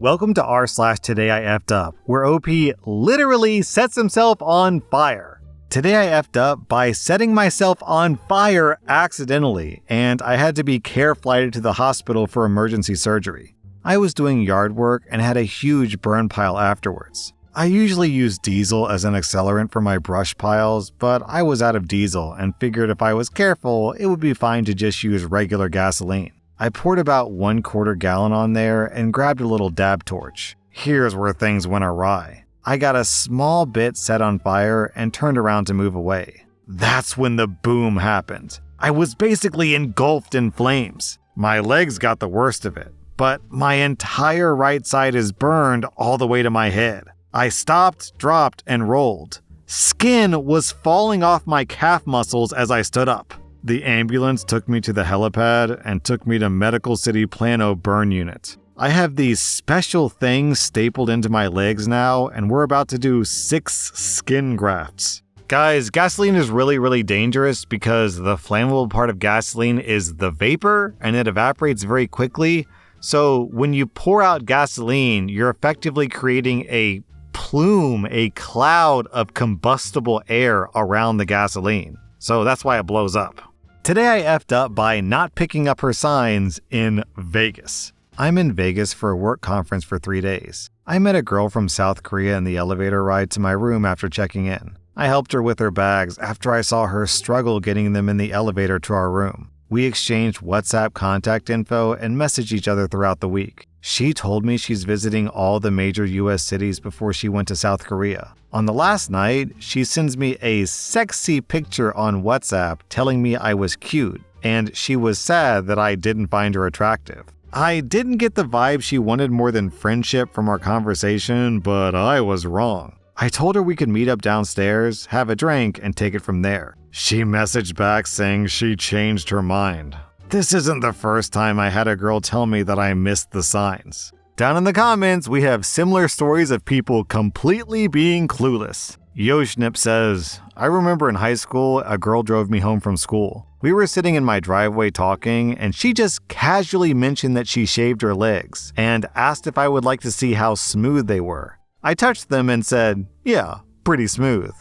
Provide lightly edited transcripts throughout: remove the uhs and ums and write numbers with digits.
Welcome to rSlash Today I Effed Up, where OP literally sets himself on fire. Today I effed up by setting myself on fire accidentally, and I had to be care flighted to the hospital for emergency surgery. I was doing yard work and had a huge burn pile afterwards. I usually use diesel as an accelerant for my brush piles, but I was out of diesel and figured if I was careful, it would be fine to just use regular gasoline. I poured about 1/4 gallon on there and grabbed a little dab torch. Here's where things went awry. I got a small bit set on fire and turned around to move away. That's when the boom happened. I was basically engulfed in flames. My legs got the worst of it, but my entire right side is burned all the way to my head. I stopped, dropped, and rolled. Skin was falling off my calf muscles as I stood up. The ambulance took me to the helipad and took me to Medical City Plano Burn Unit. I have these special things stapled into my legs now, and we're about to do 6 skin grafts. Guys, gasoline is really dangerous because the flammable part of gasoline is the vapor, and it evaporates very quickly. So when you pour out gasoline, you're effectively creating a plume, a cloud of combustible air around the gasoline. So that's why it blows up. Today I effed up by not picking up her signs in Vegas. I'm in Vegas for a work conference for 3 days. I met a girl from South Korea in the elevator ride to my room after checking in. I helped her with her bags after I saw her struggle getting them in the elevator to our room. We exchanged WhatsApp contact info and messaged each other throughout the week. She told me she's visiting all the major US cities before she went to South Korea. On the last night, she sends me a sexy picture on WhatsApp telling me I was cute, and she was sad that I didn't find her attractive. I didn't get the vibe she wanted more than friendship from our conversation, but I was wrong. I told her we could meet up downstairs, have a drink, and take it from there. She messaged back saying she changed her mind. This isn't the first time I had a girl tell me that I missed the signs. Down in the comments, we have similar stories of people completely being clueless. Yoshnip says, I remember in high school, a girl drove me home from school. We were sitting in my driveway talking, and she just casually mentioned that she shaved her legs and asked if I would like to see how smooth they were. I touched them and said, yeah, pretty smooth.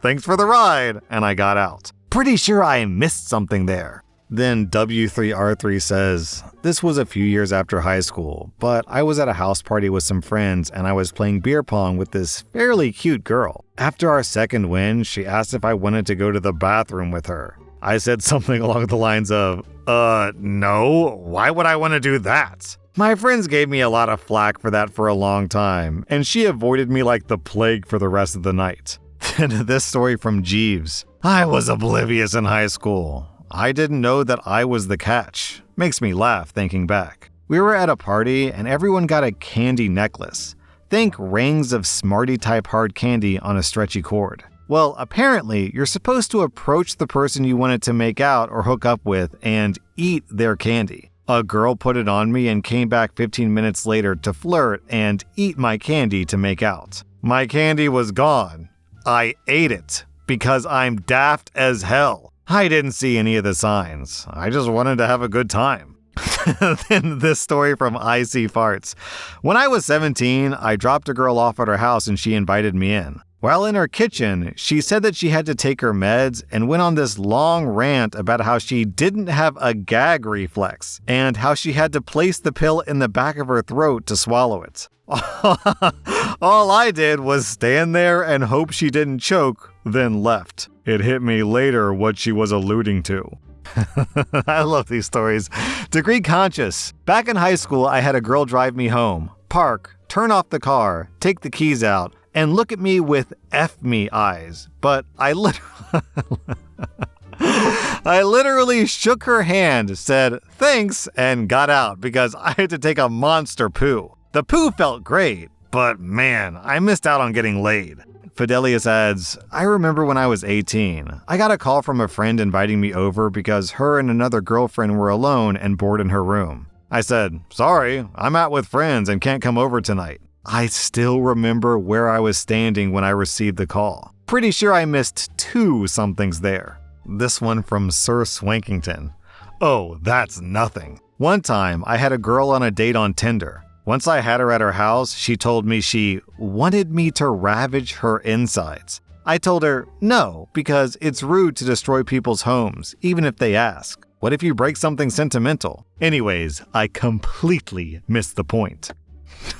Thanks for the ride, and I got out. Pretty sure I missed something there. Then W3R3 says, this was a few years after high school, but I was at a house party with some friends and I was playing beer pong with this fairly cute girl. After our second win, she asked if I wanted to go to the bathroom with her. I said something along the lines of, no, why would I want to do that? My friends gave me a lot of flack for that for a long time, and she avoided me like the plague for the rest of the night. Then this story from Jeeves. I was oblivious in high school. I didn't know that I was the catch. Makes me laugh thinking back. We were at a party and everyone got a candy necklace. Think rings of Smartie type hard candy on a stretchy cord. Well, apparently you're supposed to approach the person you wanted to make out or hook up with and eat their candy. A girl put it on me and came back 15 minutes later to flirt and eat my candy to make out. My candy was gone. I ate it because I'm daft as hell. I didn't see any of the signs. I just wanted to have a good time. Then this story from IC Farts. When I was 17, I dropped a girl off at her house and she invited me in. While in her kitchen, she said that she had to take her meds and went on this long rant about how she didn't have a gag reflex and how she had to place the pill in the back of her throat to swallow it. All I did was stand there and hope she didn't choke, then left. It hit me later what she was alluding to. I love these stories. Degree conscious. Back in high school, I had a girl drive me home, park, turn off the car, take the keys out, and look at me with F me eyes. But I literally shook her hand, said thanks, and got out because I had to take a monster poo. The poo felt great, but man, I missed out on getting laid. Fidelius adds, I remember when I was 18. I got a call from a friend inviting me over because her and another girlfriend were alone and bored in her room. I said, sorry, I'm out with friends and can't come over tonight. I still remember where I was standing when I received the call. Pretty sure I missed 2 somethings there. This one from Sir Swankington. Oh, that's nothing. One time, I had a girl on a date on Tinder. Once I had her at her house, she told me she wanted me to ravage her insides. I told her no, because it's rude to destroy people's homes, even if they ask. What if you break something sentimental? Anyways, I completely missed the point.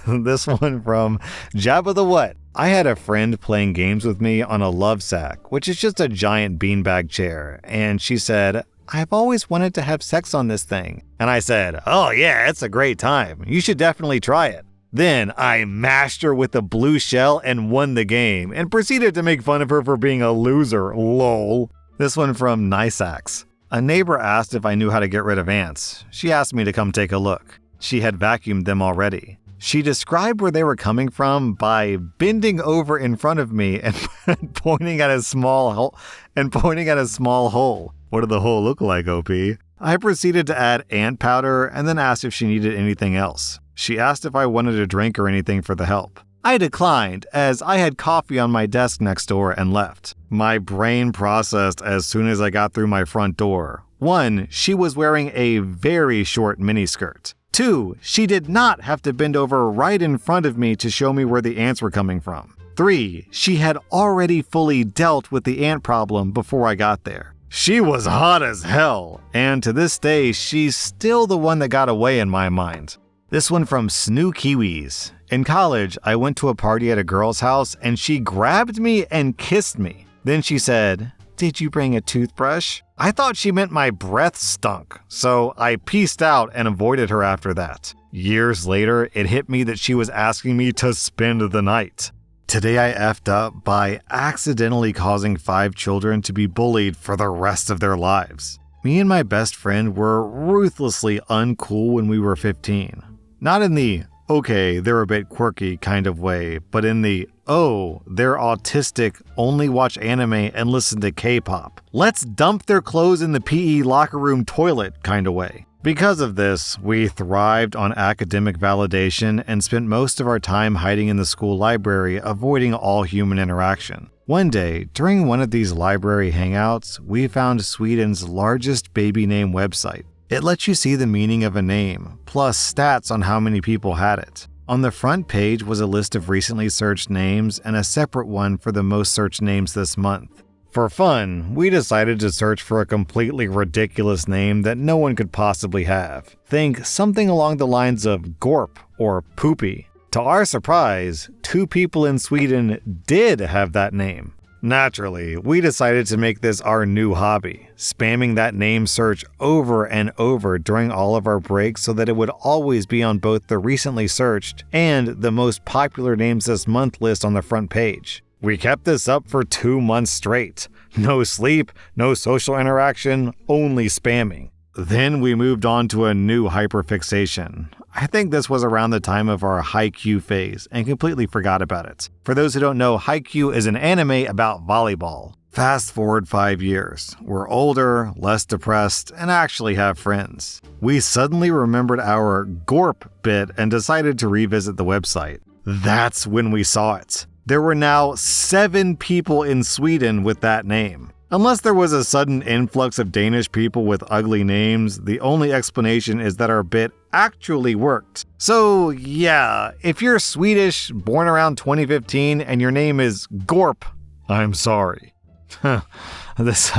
This one from Jabba the What. I had a friend playing games with me on a love sack, which is just a giant beanbag chair, and she said, "I've always wanted to have sex on this thing." And I said, "Oh yeah, it's a great time. You should definitely try it." Then I mashed her with a blue shell and won the game, and proceeded to make fun of her for being a loser, lol. This one from Niceax. A neighbor asked if I knew how to get rid of ants. She asked me to come take a look. She had vacuumed them already. She described where they were coming from by bending over in front of me and pointing at a small hole. What did the hole look like, OP? I proceeded to add ant powder and then asked if she needed anything else. She asked if I wanted a drink or anything for the help. I declined, as I had coffee on my desk next door, and left. My brain processed as soon as I got through my front door. 1, she was wearing a very short miniskirt. 2, she did not have to bend over right in front of me to show me where the ants were coming from. 3, she had already fully dealt with the ant problem before I got there. She was hot as hell, and to this day, she's still the one that got away in my mind. This one from Snoo Kiwis. In college, I went to a party at a girl's house and she grabbed me and kissed me. Then she said, "Did you bring a toothbrush?" I thought she meant my breath stunk, so I peaced out and avoided her after that. Years later, it hit me that she was asking me to spend the night. Today I effed up by accidentally causing 5 children to be bullied for the rest of their lives. Me and my best friend were ruthlessly uncool when we were 15. Not in the, okay, they're a bit quirky kind of way, but in the, oh, they're autistic, only watch anime and listen to K-pop. Let's dump their clothes in the PE locker room toilet kind of way. Because of this, we thrived on academic validation and spent most of our time hiding in the school library, avoiding all human interaction. One day, during one of these library hangouts, we found Sweden's largest baby name website. It lets you see the meaning of a name, plus stats on how many people had it. On the front page was a list of recently searched names and a separate one for the most searched names this month. For fun, we decided to search for a completely ridiculous name that no one could possibly have. Think something along the lines of Gorp or Poopy. To our surprise, 2 people in Sweden did have that name. Naturally, we decided to make this our new hobby, spamming that name search over and over during all of our breaks so that it would always be on both the recently searched and the most popular names this month list on the front page. We kept this up for 2 months straight. No sleep, no social interaction, only spamming. Then we moved on to a new hyperfixation. I think this was around the time of our Haikyuu phase and completely forgot about it. For those who don't know, Haikyuu is an anime about volleyball. Fast forward 5 years. We're older, less depressed, and actually have friends. We suddenly remembered our Gorp bit and decided to revisit the website. That's when we saw it. There were now 7 people in Sweden with that name. Unless there was a sudden influx of Danish people with ugly names, the only explanation is that our bit actually worked. So yeah, if you're Swedish, born around 2015, and your name is Gorp, I'm sorry. This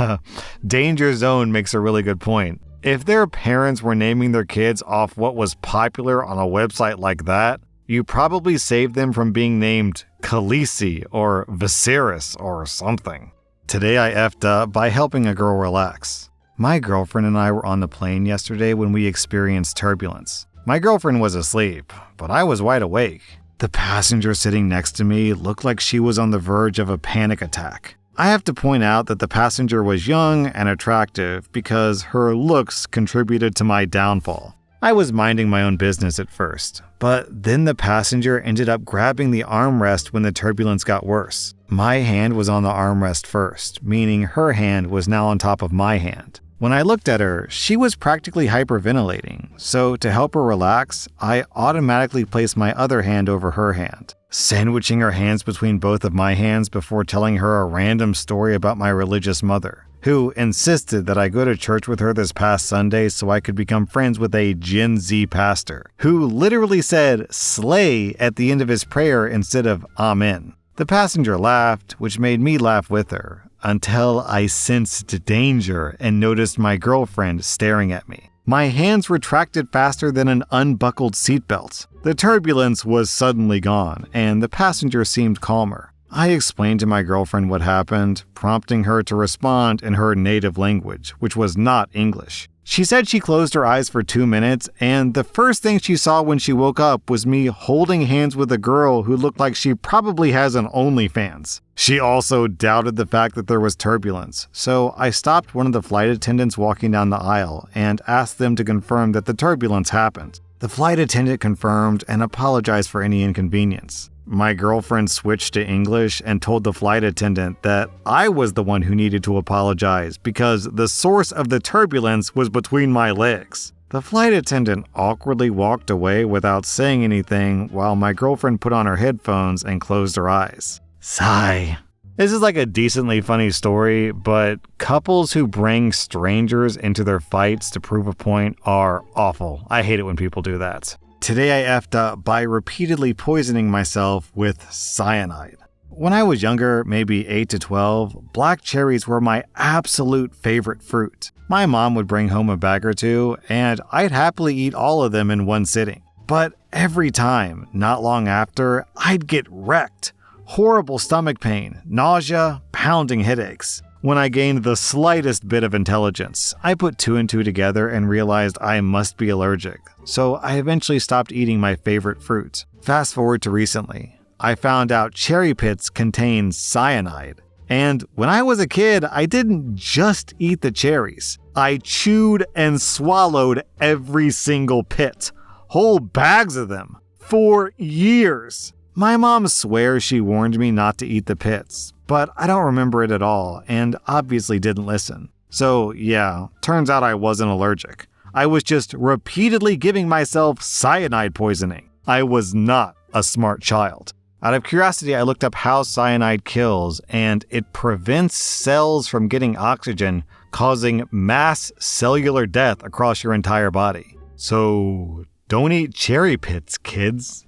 Danger Zone makes a really good point. If their parents were naming their kids off what was popular on a website like that, you probably saved them from being named Khaleesi or Viserys or something. Today I effed up by helping a girl relax. My girlfriend and I were on the plane yesterday when we experienced turbulence. My girlfriend was asleep, but I was wide awake. The passenger sitting next to me looked like she was on the verge of a panic attack. I have to point out that the passenger was young and attractive because her looks contributed to my downfall. I was minding my own business at first, but then the passenger ended up grabbing the armrest when the turbulence got worse. My hand was on the armrest first, meaning her hand was now on top of my hand. When I looked at her, she was practically hyperventilating, so to help her relax, I automatically placed my other hand over her hand, sandwiching her hands between both of my hands before telling her a random story about my religious mother, who insisted that I go to church with her this past Sunday so I could become friends with a Gen Z pastor, who literally said "slay" at the end of his prayer instead of "amen." The passenger laughed, which made me laugh with her, until I sensed danger and noticed my girlfriend staring at me. My hands retracted faster than an unbuckled seatbelt. The turbulence was suddenly gone, and the passenger seemed calmer. I explained to my girlfriend what happened, prompting her to respond in her native language, which was not English. She said she closed her eyes for 2 minutes, and the first thing she saw when she woke up was me holding hands with a girl who looked like she probably has an OnlyFans. She also doubted the fact that there was turbulence, so I stopped one of the flight attendants walking down the aisle and asked them to confirm that the turbulence happened. The flight attendant confirmed and apologized for any inconvenience. My girlfriend switched to English and told the flight attendant that I was the one who needed to apologize because the source of the turbulence was between my legs. The flight attendant awkwardly walked away without saying anything while my girlfriend put on her headphones and closed her eyes. Sigh. This is like a decently funny story, but couples who bring strangers into their fights to prove a point are awful. I hate it when people do that. Today I effed up by repeatedly poisoning myself with cyanide. When I was younger, maybe 8 to 12, black cherries were my absolute favorite fruit. My mom would bring home a bag or two, and I'd happily eat all of them in one sitting. But every time, not long after, I'd get wrecked. Horrible stomach pain, nausea, pounding headaches. When I gained the slightest bit of intelligence, I put 2 and 2 together and realized I must be allergic, so I eventually stopped eating my favorite fruit. Fast forward to recently, I found out cherry pits contain cyanide. And when I was a kid, I didn't just eat the cherries. I chewed and swallowed every single pit, whole bags of them, for years. My mom swears she warned me not to eat the pits, but I don't remember it at all and obviously didn't listen. So yeah, turns out I wasn't allergic. I was just repeatedly giving myself cyanide poisoning. I was not a smart child. Out of curiosity, I looked up how cyanide kills, and it prevents cells from getting oxygen, causing mass cellular death across your entire body. So don't eat cherry pits, kids.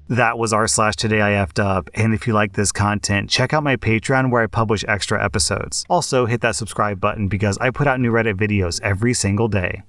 That was rSlash Today I Effed Up, and if you like this content, check out my Patreon where I publish extra episodes. Also, hit that subscribe button because I put out new Reddit videos every single day.